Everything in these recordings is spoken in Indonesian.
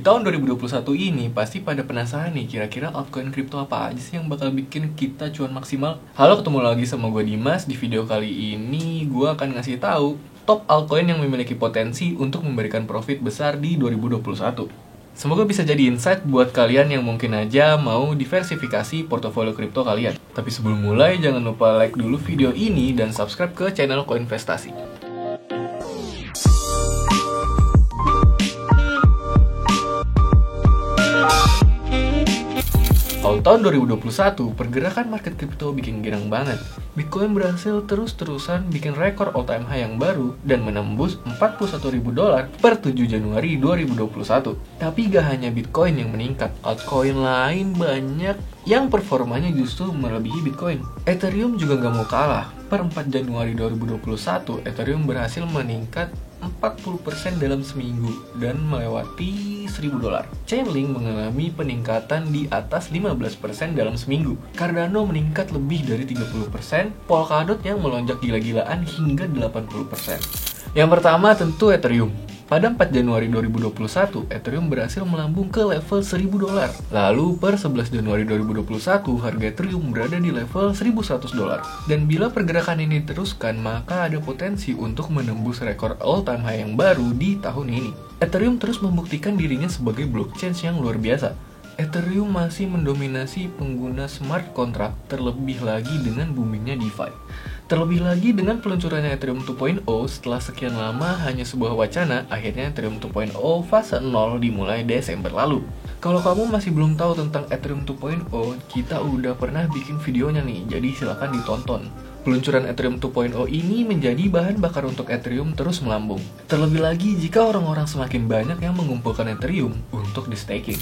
tahun 2021 ini pasti pada penasaran nih kira-kira altcoin kripto apa aja sih yang bakal bikin kita cuan maksimal. Halo, ketemu lagi sama gue Dimas. Di video kali ini gue akan ngasih tahu top altcoin yang memiliki potensi untuk memberikan profit besar di 2021. Semoga bisa jadi insight buat kalian yang mungkin aja mau diversifikasi portofolio kripto kalian. Tapi sebelum mulai, jangan lupa like dulu video ini dan subscribe ke channel Koinvestasi. Awal tahun 2021, pergerakan market kripto bikin girang banget. Bitcoin berhasil terus-terusan bikin rekor all-time high yang baru dan menembus $41.000 per 7 Januari 2021. Tapi gak hanya Bitcoin yang meningkat, altcoin lain banyak yang performanya justru melebihi Bitcoin. Ethereum juga gak mau kalah. Per 4 Januari 2021, Ethereum berhasil meningkat 40% dalam seminggu dan melewati $1.000. Chainlink mengalami peningkatan di atas 15% dalam seminggu. Cardano meningkat lebih dari 30%, Polkadot yang melonjak gila-gilaan hingga 80%. Yang pertama tentu Ethereum. Pada 4 Januari 2021, Ethereum berhasil melambung ke level $1.000. Lalu per 11 Januari 2021, harga Ethereum berada di level $1.100. Dan bila pergerakan ini diteruskan, maka ada potensi untuk menembus rekor all-time high yang baru di tahun ini. Ethereum terus membuktikan dirinya sebagai blockchain yang luar biasa. Ethereum masih mendominasi pengguna smart contract, terlebih lagi dengan boomingnya DeFi. Terlebih lagi dengan peluncurannya Ethereum 2.0 setelah sekian lama hanya sebuah wacana, akhirnya Ethereum 2.0 fase 0 dimulai Desember lalu. Kalau kamu masih belum tahu tentang Ethereum 2.0, kita udah pernah bikin videonya nih, jadi silahkan ditonton. Peluncuran Ethereum 2.0 ini menjadi bahan bakar untuk Ethereum terus melambung. Terlebih lagi jika orang-orang semakin banyak yang mengumpulkan Ethereum untuk di staking.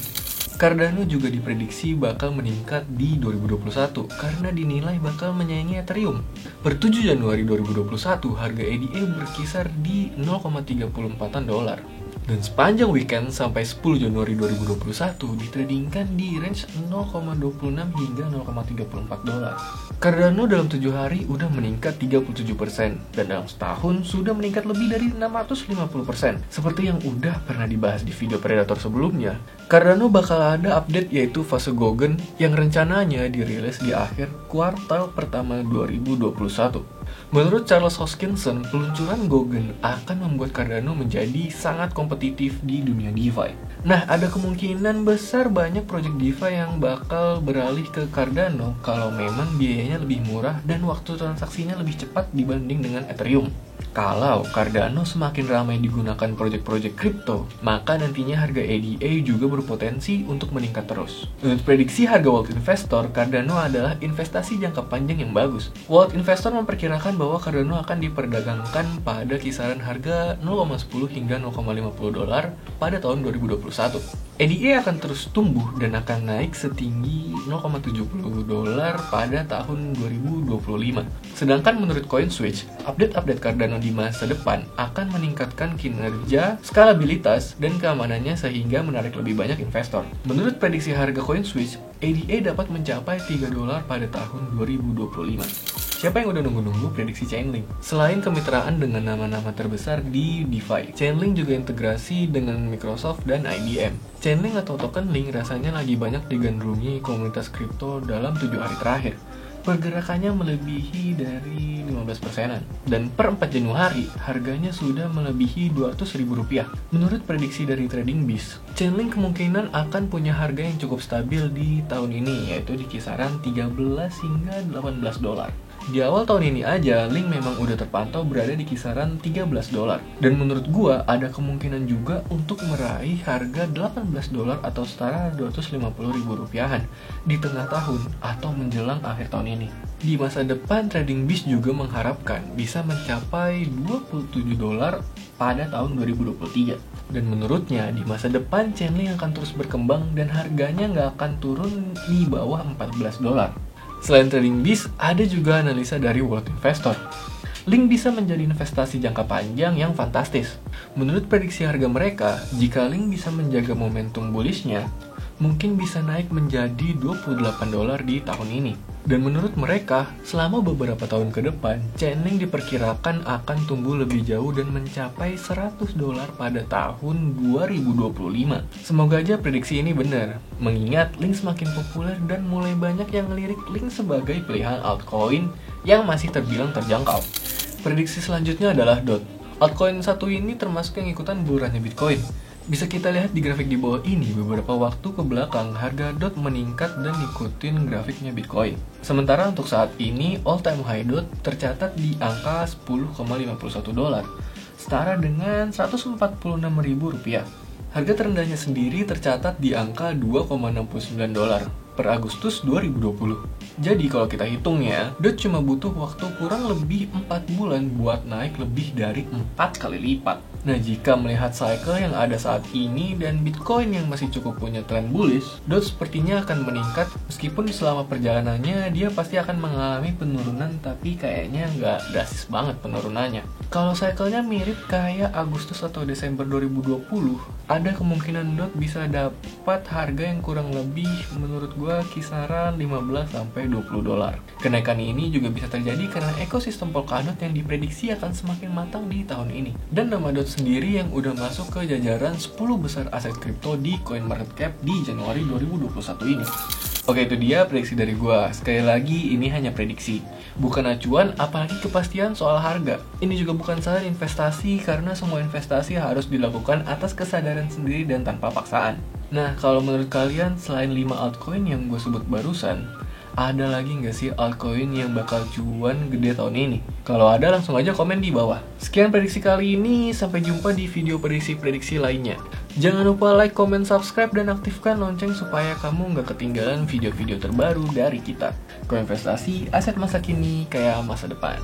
Cardano juga diprediksi bakal meningkat di 2021 karena dinilai bakal menyaingi Ethereum. Per 7 Januari 2021, harga ADA berkisar di $0,34. Dan sepanjang weekend sampai 10 Januari 2021 ditradingkan di range 0,26 hingga $0,34. Cardano dalam 7 hari udah meningkat 37% dan dalam setahun sudah meningkat lebih dari 650%. Seperti yang udah pernah dibahas di video Predator sebelumnya, Cardano bakal ada update yaitu fase Gogen yang rencananya dirilis di akhir kuartal pertama 2021. Menurut Charles Hoskinson, peluncuran Gogen akan membuat Cardano menjadi sangat kompetitif di dunia DeFi. Nah, ada kemungkinan besar banyak project DeFi yang bakal beralih ke Cardano kalau memang biayanya lebih murah dan waktu transaksinya lebih cepat dibanding dengan Ethereum. Kalau Cardano semakin ramai digunakan project-project kripto, maka nantinya harga ADA juga berpotensi untuk meningkat terus. Menurut prediksi harga Wallet Investor, Cardano adalah investasi jangka panjang yang bagus. Wallet Investor memperkirakan bahwa Cardano akan diperdagangkan pada kisaran harga $0,10 hingga $0,50 pada tahun 2021. ADA akan terus tumbuh dan akan naik setinggi $0,70 pada tahun 2025. Sedangkan menurut CoinSwitch, update-update Cardano di masa depan akan meningkatkan kinerja, skalabilitas, dan keamanannya sehingga menarik lebih banyak investor. Menurut prediksi harga CoinSwitch, ADA dapat mencapai $3 pada tahun 2025. Siapa yang udah nunggu-nunggu prediksi Chainlink? Selain kemitraan dengan nama-nama terbesar di DeFi, Chainlink juga integrasi dengan Microsoft dan IBM. Chainlink atau token Link rasanya lagi banyak digandrungi komunitas kripto dalam 7 hari terakhir. Pergerakannya melebihi dari 15%-an. Dan per 4 Januari, harganya sudah melebihi $200.000. Menurut prediksi dari TradingBeast, Chainlink kemungkinan akan punya harga yang cukup stabil di tahun ini, yaitu di kisaran $13 hingga $18. Di awal tahun ini aja, Link memang udah terpantau berada di kisaran $13. Dan menurut gua, ada kemungkinan juga untuk meraih harga $18 atau setara $250.000 di tengah tahun atau menjelang akhir tahun ini. Di masa depan, TradingBeast juga mengharapkan bisa mencapai $27 pada tahun 2023. Dan menurutnya, di masa depan, Chainlink akan terus berkembang dan harganya nggak akan turun di bawah $14. Selain TradingBeast, ada juga analisa dari Wallet Investor. Link bisa menjadi investasi jangka panjang yang fantastis. Menurut prediksi harga mereka, jika Link bisa menjaga momentum bullishnya, mungkin bisa naik menjadi $28 di tahun ini. Dan menurut mereka, selama beberapa tahun ke depan, Chainlink diperkirakan akan tumbuh lebih jauh dan mencapai $100 pada tahun 2025. Semoga aja prediksi ini benar, mengingat Link semakin populer dan mulai banyak yang ngelirik Link sebagai pilihan altcoin yang masih terbilang terjangkau. Prediksi selanjutnya adalah DOT. Altcoin satu ini termasuk yang ikutan buruannya Bitcoin. Bisa kita lihat di grafik di bawah ini, beberapa waktu ke belakang harga DOT meningkat dan ikutin grafiknya Bitcoin. Sementara untuk saat ini, all time high DOT tercatat di angka $10,51, setara dengan Rp146.000. Harga terendahnya sendiri tercatat di angka $2,69 per Agustus 2020. Jadi kalau kita hitung ya, DOT cuma butuh waktu kurang lebih 4 bulan buat naik lebih dari 4 kali lipat. Nah, jika melihat cycle yang ada saat ini dan Bitcoin yang masih cukup punya tren bullish, DOT sepertinya akan meningkat meskipun selama perjalanannya dia pasti akan mengalami penurunan, tapi kayaknya nggak drastis banget penurunannya. Kalau cycle-nya mirip kayak Agustus atau Desember 2020, ada kemungkinan DOT bisa dapat harga yang kurang lebih menurut gua kisaran $15-20. Kenaikan ini juga bisa terjadi karena ekosistem Polkadot yang diprediksi akan semakin matang di tahun ini. Dan nama DOT sendiri yang udah masuk ke jajaran 10 besar aset kripto di CoinMarketCap di Januari 2021 ini. Oke, itu dia prediksi dari gua. Sekali lagi, ini hanya prediksi, bukan acuan, apalagi kepastian soal harga. Ini juga bukan saran investasi, karena semua investasi harus dilakukan atas kesadaran sendiri dan tanpa paksaan. Nah, kalau menurut kalian, selain 5 altcoin yang gue sebut barusan, ada lagi nggak sih altcoin yang bakal cuan gede tahun ini? Kalau ada, langsung aja komen di bawah. Sekian prediksi kali ini, sampai jumpa di video prediksi-prediksi lainnya. Jangan lupa like, comment, subscribe, dan aktifkan lonceng supaya kamu nggak ketinggalan video-video terbaru dari kita. Koinvestasi, aset masa kini, kayak masa depan.